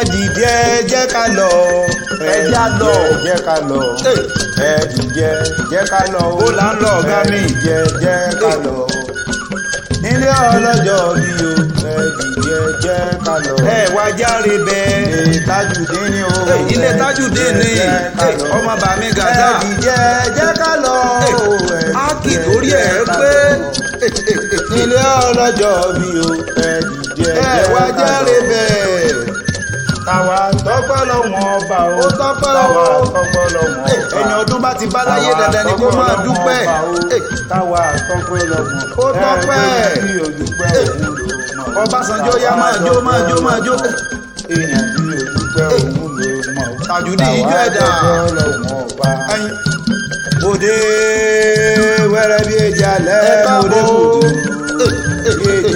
ẹ dìde jẹ́ ká lọ ẹ jẹ́ ká lọ ẹ dìde jẹ́ ká lọ ó là ń lọ ọ̀gá mi jẹ́ ká lọ nílé ọlọ́jọ́ bí o ẹ dìde jẹ́ ká lọ. ẹ wá járe bẹ́ẹ̀ Tajudeen ni o ilé Tajudeen ni ọmọ bàmí Gazal ẹ dìde jẹ́ ká lọ á kì torí ẹ pé nílé ọlọ́jọ́ bí o ẹ dìde wá járe bẹ́ẹ̀ tàwa tọ́pẹ́ lọ́wọ́n ọba o tàwa tọ́pẹ́ lọ́wọ́n ọba ẹni ọdún bá ti bá láyé dandan ni kó máa dúpẹ́ tàwa tọ́pẹ́ lọ́wọ́n ó tọ́pẹ́ Ọbásanjọ́ yá máa jó èèyàn bí òdúpẹ́ òun ló mọ̀ Tajudeen ijó ẹ̀dá òde wẹ́rẹ́ bí èjì alẹ́ òde kùtù bí èjì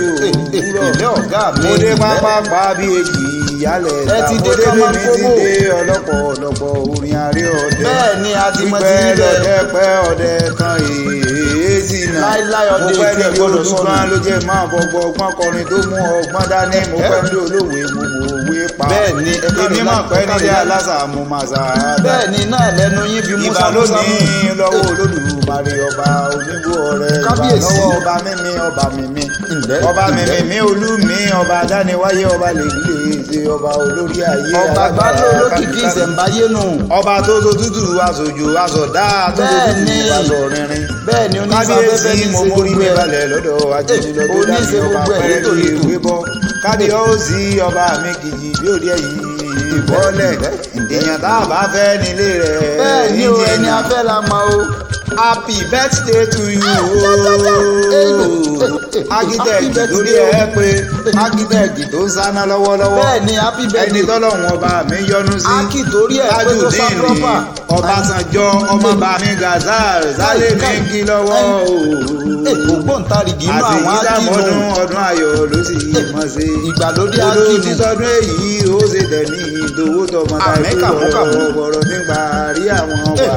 òwúrọ̀ òde pápá bí èjì ìyálẹ̀ ìtàkùndé mi ti dé ọlọ́pọ̀ orin àrí ọdẹ bẹ́ẹ̀ ni a ti mọ ti níbẹ̀ lọ́dẹ pẹ́ ọdẹ kan èézì náà mo pẹ́ ní olùgbọ́n ló jẹ́ máa fọgbọ́ ọgbọ́n kọrin tó mú ọgbọ́n dání mo pẹ́ ní olówó mo òwe pa bẹ́ẹ̀ ni èmi máa pẹ́ nílé aláṣà mo máa sà á bẹ́ẹ̀ ni náà lẹ́nu yín fi mú sámúsámú ìbà lónìí lọ́wọ́ Olódùmarè ọba onígbó ọ̀rẹ́ kábíyèsí lọ́wọ́ ọba mímí olú mi ọba dániwáyé ọba lè ṣe ọba olórí ayé ọba gbálẹ̀ olókìkí ìṣẹ̀ǹbáyé nù ọba tó tútù aṣojú aṣọ̀dá tó tútù aṣọ rinrin bẹ́ẹ̀ ni kábíyèsí mo mórí mi balẹ̀ lọ́dọ̀ ajínigbọ́ dábì ọba pẹ́ẹ́lú ìwé bọ́ kábíyèsí ọba mi kìjì bí òde ẹ̀yìn ìbọ́lẹ̀ èèyàn tá a bá fẹ́ nílé rẹ̀ bẹ́ẹ̀ ni o ẹni afẹ́ la mọ̀ o. Happy birthday to you architect lórí ẹ pé architect tó ń sáná lọ́wọ́lọ́wọ́ bẹ́ẹ̀ ni happy birthday ẹni tọ́lọ́hún ọba mi yọ́nú sí Tajudeen ní Ọbásanjọ́ ọmọ bàmí Gazal sálẹ̀ ní kí lọ́wọ́ ògbóǹtarìgì inú àwọn akíìmù ọdún ayọ̀ ló sì mọ̀ sí ìgbàlódé akíìmù olùtítọ́dún èyí ó ṣe tẹ̀mí ìdòwò tọmọta ìlú ọ̀rọ̀ nígbà rí àwọn ọba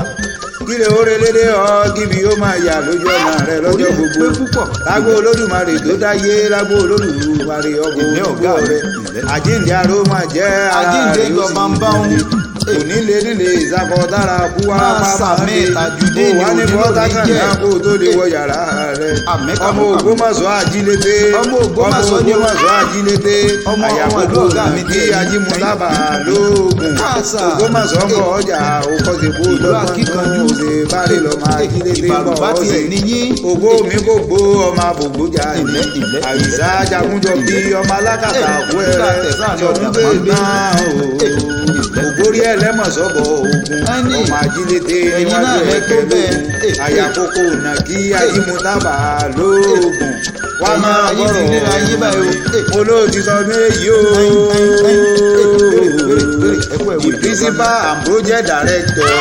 kílẹ̀ oore lédè ọ́ kíbi ó máa yà lójú ọ̀nà rẹ lọ́jọ́ gbogbo lágbo Olódùmarè tó dáyé lágbo Olódùmarè ọgbọ ògbó rẹ àjíǹde aró máa jẹ́ ara rẹ ó sì onílé nílé ìsakọ dára buwa pàmò Tajudeen wà ní bọ́tàkàn náà kó tó lè wọ yàrá rẹ ọmọ Ògbómọ̀ṣọ́ ajílété àyàkókò mi tí ajímúlábà lóògùn Ògbómọ̀ṣọ́ mọ ọjà òkọsẹ̀kó lọ́gbọ̀n òsè bárè lọ́mọ ajílété mọ ọ̀sẹ̀ ògbó mi kò gbó ọmọ àbògbójà àyíṣà jagunjọ bí ọmọ alákàtà kú ẹrẹ jọ̀dún bẹ́ẹ̀ náà ògbórí ẹlẹ́mọ̀sọ́bọ̀ ogun ọmọ ajílété níwájú ẹ̀kẹ́ lógun àyàkókò nàkí ajímúlábà lóògùn wà máa gbọ́rọ̀ olóòtú sọdún èyí o principal and project director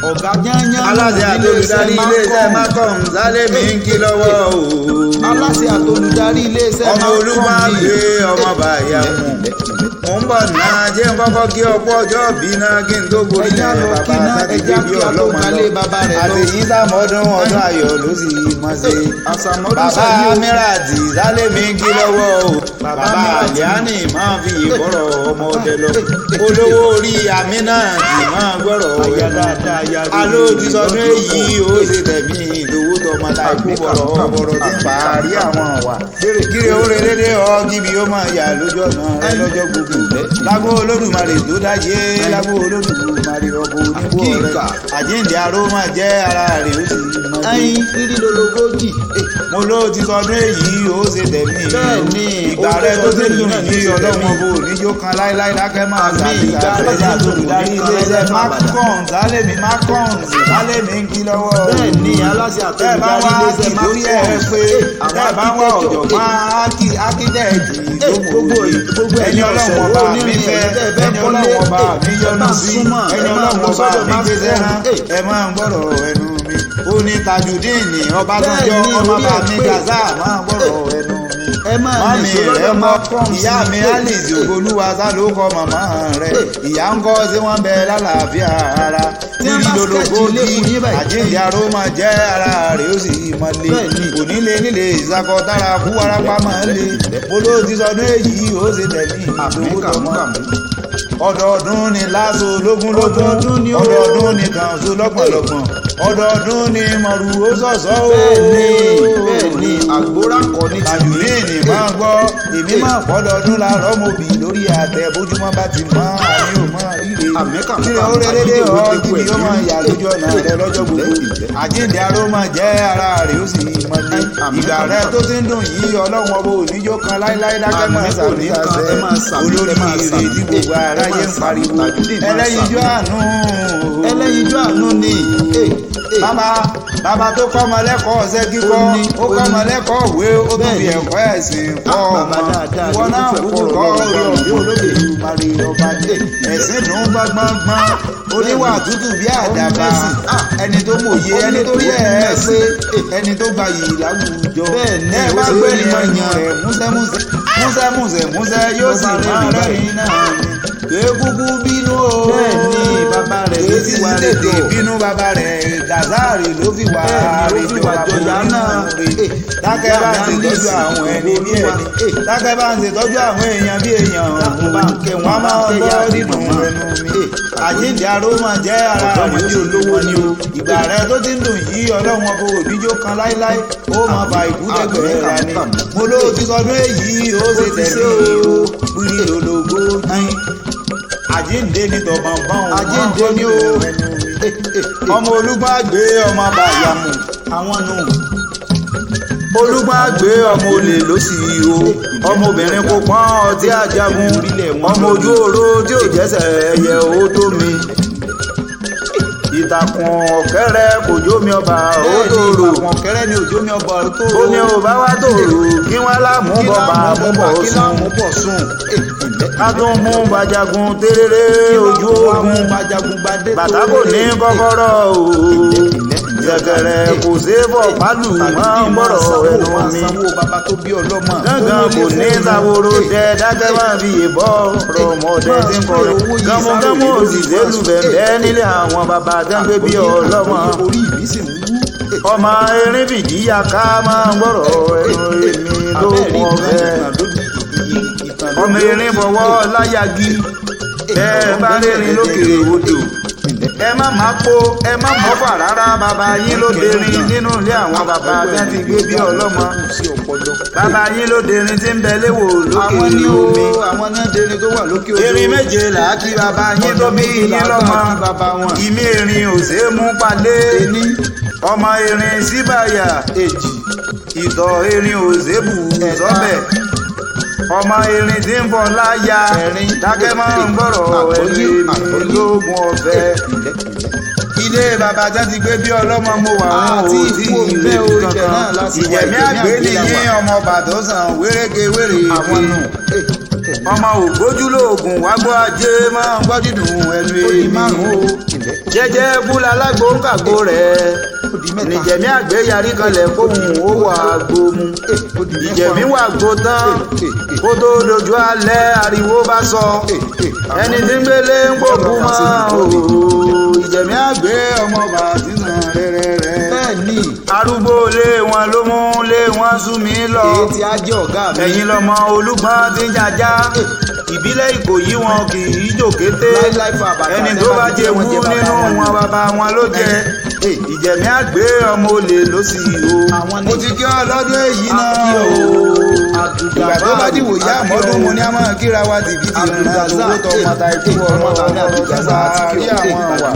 ọ̀gá yányán aláṣẹ àtolùdarí iléeṣẹ́ macom sálẹ̀mí ń kí lọ́wọ́ o aláṣẹ àtolùdarí iléeṣẹ́ ọmọ olúmọ̀gbé ọmọ bàyà mò ń bọ̀ náà jẹ́ ń kọ́kọ́ kí ọ̀pọ̀ ọjọ́ bí náà kí n tó gorí ẹ̀ bàbá sátidé bí ọlọ́mọ lọ àtẹ̀yí sàmọ́dún ọdún ayọ̀ ló sì mọ̀ sí bàbá amíràtì sálẹ̀mí ń kí lọ́wọ́ o bàbá àlíánì máa fi ìbọ̀rọ̀ ọmọ ọdẹ lọ olówó orí amínàtì máa gbọ́rọ̀ ọ̀yà dáadáa alóòtú sọdún èyí ó ṣe tẹ̀mí ìdòwò tọmọta ikú bọ̀rọ̀ tí ń parí àwọn wà kíre ó relédè ọ kíbi ó máa yà lójú ọ̀nà lọ́jọ́ gbogbo lágbo Olódùmarè tó dáyé lágbo Olódùmarè ọkọ̀ onígbò rẹ̀ àjíǹde aró máa jẹ́ ara rẹ̀ ó sì mọ́ ẹyin rírí lologójì mo ló ti sọdún èyí ó ṣe tẹ̀mí ìgbà rẹ̀ tó ṣe lù ní ọlọ́wọ́n bò níjó kan láíláí lákẹ́ máa ṣàbíyá rẹ̀ àtòlùdarí iléeṣẹ́ macron sálẹ̀mí macron sálẹ̀mí ń kí lọ́wọ́ bẹ́ẹ̀ ni aláṣẹ àtòlùdarí iléeṣẹ́ macron tẹ́ bá wá ọ̀jọ̀gbọ́n ákídẹ́ẹ̀tì ẹni ọlọ́wọ́n bá mi fẹ́ ẹni ọlọ́wọ́n bá mi yọ́nú sí ẹni ọlọ́wọ́n bá mi gbéṣẹ́ hàn ẹ máa ń gbọ́dọ̀ ẹnu mi ó ní Tajudeen Obasanjo ọmọ bàmí Gazal máa ń gbọ́dọ̀ ẹnu mi ẹ máa mami nìṣó rẹ lọ́dọ̀ mọ́ máa kọ́ ìyá mi alice ògbólúwa sá ló kọ màmá rẹ ìyá ń kọ́ sí wọ́n bẹ lálàáfíà ara níbi lologójì àjíǹde aró máa jẹ́ ara rẹ̀ ó sì mọ́lé kò nílé nílé ìsakọ tára kú warapa máa lé mo ló ti sọdún èyí ó ṣe tẹ̀lé ìdòwò tọmọ ọdọọdún ni láṣọ lógún ọdọọdún ni kàǹṣó lọ́gbọ̀nlọ́gbọ̀n ọdọọdún ni mọ̀rù ó sọ̀sọ́ o. bẹ́ẹ̀ni àgbórakọ ní Tajudeen ní máa gbọ́ èmi máa pọ́dọọdún láàárọ̀ mo bì lórí àtẹ bójúmọ́ bá ti mọ́ àní ò mọ́ ríre kíre ó rédédé ọ kíbi ó máa yà lójú ọ̀nà rẹ lọ́jọ́ gbogbo àjíǹde aró máa jẹ́ ara rẹ̀ ó sì mọ́lé ìgbà rẹ tó ti ń dùn yìí ọlọ́run ọba òníjó kan láíláí dákẹ́ máa sàmì àṣẹ olórí ire tí gbogbo aráyé ń pariwo ẹlẹ́yinjú àánú ni bàbá tó kọ́ ọmọ lẹ́kọ̀ọ́ ọ̀sẹ̀ kíkọ́ ó kọ́ ọmọ lẹ́kọ̀ọ́ òwe ó tún fi ẹ̀kọ́ ẹ̀sìn kọ́ ọmọ ìwọ náà kúkú kọ́ orí ọ̀dọ́ olóde ìmàlè ọba dé ẹ̀sìn dùn gbọ́ngbọ́ngbọ́n oníwà tútù bí àdàbà ẹni tó mòye ẹni tó rí ẹ̀ pé ẹni tó gba yìí láwùjọ ẹ bá gbé ènìyàn rẹ̀ músẹ́músẹ́ yóò sì máa rẹ́rìn náà ni kéékùkù bínú o bẹ́ẹ̀ni bàbá rẹ̀ ló fi wà rẹ̀ tó bínú bàbá rẹ̀ Gazal ló fi wà rẹ̀ tó bàbá náà dákẹ́ bá ń ṣètọ́jú àwọn ẹni bí ẹni dákẹ́ bá ń ṣètọ́jú àwọn èèyàn bí èèyàn wọ́n máa ń gbọ́ nínú ẹnu mi àjíǹde aró máa jẹ́ ara rẹ̀ bí olówó ni o ìgbà rẹ̀ tó ti ń dùn yìí ọlọ́run ọkọ̀ òbíjó kan láíláí ó máa fa ìkúdẹ́gbẹ̀ẹ́ ra ni mo ló ti sọdún èyí ó ṣe tẹ̀lé o pírí lológo yín àjíǹde ní tọ̀bọ̀nbọ̀n àjíǹde ní o ọmọ olúgbọ́n àgbé ọmọ bàyàmù àwọn nù olúgbọ́n àgbé ọmọ olè ló sì o ọmọbìnrin kò pọ́n ọtí àjagun ọmọ ojú oró tí ò jẹ́sẹ̀ ẹyẹ ó tó mi ìtàkùn ọ̀kẹ́rẹ́ kò jómi ọba ó tòrò ọ̀kẹ́rẹ́ ni òjò mi ọba tó ó ní ò bá wá tòrò kí wọ́n láàmú bọ̀bà bọ̀ sùn ká tún mú bàjagun téréré ojú ogun bàtà kò ní kọ́kọ́rọ́ o ṣẹ̀kẹ̀rẹ̀ kò ṣe é bọ̀ pálù máa ń bọ̀rọ̀ ẹnu mi gángan kò ní sàwòrò jẹ dákẹ́ máa fi ìbọ̀ rọmọdé tí ń kọrọ gámúgámú òṣìṣẹ́ lù bẹ̀bẹ̀ nílé àwọn bàbá tẹ́ńgbé bí ọlọ́mọ ọmọ erin fìdí yàká máa ń gbọ́rọ̀ ẹnu èmi ló mọ̀ bẹ́ẹ̀ ọmọ erin bọ̀wọ́ láyàgí ẹ bá rẹ́rìn lókè odò ẹ má má po ẹ má mọ́fà rárá bàbá yín ló derin nínú ilé àwọn bàbá tẹ́ ti gbé bí ọlọ́mọ bàbá yín ló derin tí ń bẹ léwò lókè ní omi àwọn náà derin tó wà lókè odò erin méje là á kí bàbá yín tó bí yín lọ́mọ ìmí erin ò ṣeé mú palẹ̀ ọmọ erin síbàyà èjì ìtọ̀ erin ò ṣeé bù sọ́bẹ̀ ọmọ erin tí ń bọ̀ láyà dákẹ́ máa ń gbọ́rọ̀ ẹ̀yìn mi lóògùn ọ̀fẹ́ ilé bàbá tẹ́ ti gbé bí ọlọ́mọ mo wà wọn ò tí ì gbé kankan ìjẹ̀mí àgbé nìyí ọmọ bàtọ́ sàn wéréke wéré ọmọ ògbójúlóògùn wá gbọ́ ajé máa ń gbọ́ dídùn ẹnu èmi jẹ́jẹ́ búlá lágbo ń kàgbo rẹ̀ nìjẹ̀mí àgbé yarí kanlẹ̀ kóhùn ó wà àgbo mu ìjẹ̀mí wà àgbo tán kó tó dojú alẹ́ ariwo bá sọ ẹni tí ń gbélé ń gbógun mọ́ o ìjẹ̀mí àgbé ọmọ bàtí sàn rẹ́rẹ́rẹ́ bẹ́ẹ̀ni arúgbó lé wọn ló mú lé wọn sú mi lọ ètí ajé ọ̀gá mi ẹ̀yin lọmọ olúgbọ́n tí ń jajá ìbílẹ̀ ìkòyí wọn kì í jòkété ẹni tó bá jẹ wú nínú wọn bàbá wọn ló jẹ ìjẹ̀mí àgbé ọmọ olè ló sì o mo ti kí ọ lọ́dún èyí náà o ìgbà tó bá dìbò yá àmọ́dún mo ní a máa kíra wa tìbí ti rìn àtòwó tọ mọ́ta ikú ọ̀rọ̀ àrí àwọn wà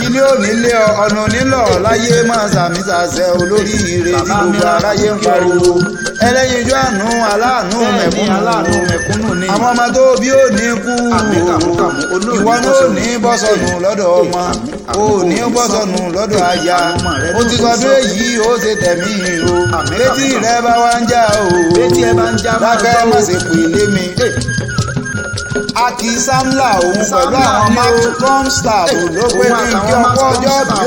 ilé onílé ọ̀nà onílọ̀ láyé máa sàmì sàṣẹ olórí ire tí gbogbo aráyé ń pariwo ẹlẹ́yinjú àánú aláàánú mẹ̀kúnnù ni àwọn ọmọ tó bí ò ní kú ìwọ ní ò ní bọ́sọ̀nù lọ́dọ̀ ọmọ ò ní bọ́sọ̀nù lọ́dọ̀ aya ó ti sọdún èyí ó ṣe tẹ̀mí o létí rẹ bá wá ń já o dákẹ́ má ṣe pè lé mi aki samla òun pẹ̀lú àwọn maxcom staff ló pé ní kí ọkọ̀ ọjọ́ bí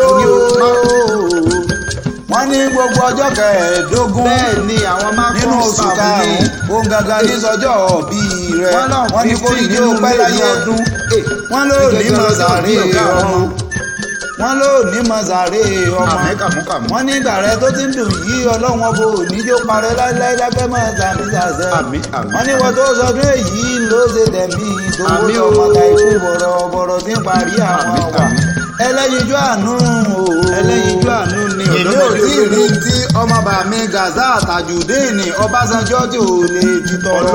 ó wọ́n ní gbogbo ọjọ́ kẹẹ̀ẹ́dógún bẹ́ẹ̀ ni àwọn máa nínú oṣù karùn-ún òun gangan ní sọjọ́ òbí rẹ̀ wọ́n ní kó ìdí ó pẹ́ láyé ọdún wọ́n ló ní mọ̀sàárè ọmọ wọ́n ló ní mọ̀sàárè ọmọ wọ́n ní ìgbà rẹ tó ti ń dùn yí ọlọ́run ọbọ oníjó parẹ́ láíláí lábẹ́ mọ́ sàmì sàṣẹ wọ́n ní wọ́n tó sọdún èyí ló ṣe tẹ̀mí ìdòwò ọmọta ikú bọ̀rọ̀bọ̀rọ̀ tí ń parí àwọn wà ẹlẹ́yinjú àánú ẹlẹ́yinjú àánú ni èmi ò tí ì rí tí ọmọọba mi Gazal Tajudeen Obasanjo tí ò lè ti tọrọ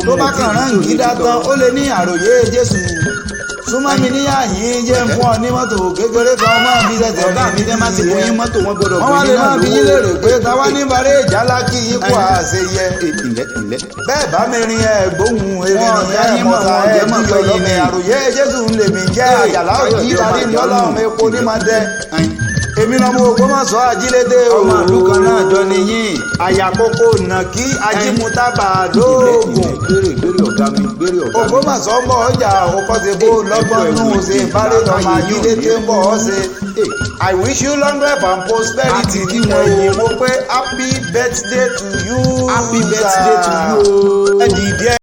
tó bá kàn rán gídá tán ó lè ní àròyé Jésù súnmọ́ mi ní àyín jẹ́ fún ọ ní mọ́tò kékeré kan mọ́ mi ṣẹ̀ṣẹ̀ ọ̀gá mi jẹ́ máa ti fún yín mọ́tò wọn gbọ́dọ̀ wọ́n wá lè máa fi yín lérè pé táwa ní balẹ̀ ìjálá kí yín kó àṣeyẹ bẹ́ẹ̀ bá mi rin ẹ̀gbóhùn erin ẹ̀ mọ̀ta ẹ̀ tí ọlọ́mẹ àròyé Jésù ń lè mí jẹ́ àjàlá òjì ìbàdí ní ọlọ́run epo ní máa dẹ èmi lọmọ Ògbómọ̀ṣọ́ ajílédé ọmọ ìlú kan náà jọ nìyín àyàkókò nàkí ajímútábà lóògùn gbére ọ̀gá mi gbére ọ̀gá mi. Ògbómọ̀ṣọ́ ń bọ̀ ọjà òkọ́sẹ̀bó lọ́gbọ́n nù ṣe bárẹ̀ lọ́mọ ajílédé ń bọ̀ ọ́ ṣe. I wish you long life and prosperity kí wọ́n yìí mo pé happy birthday to you. Happy birthday to you. ẹ dìde.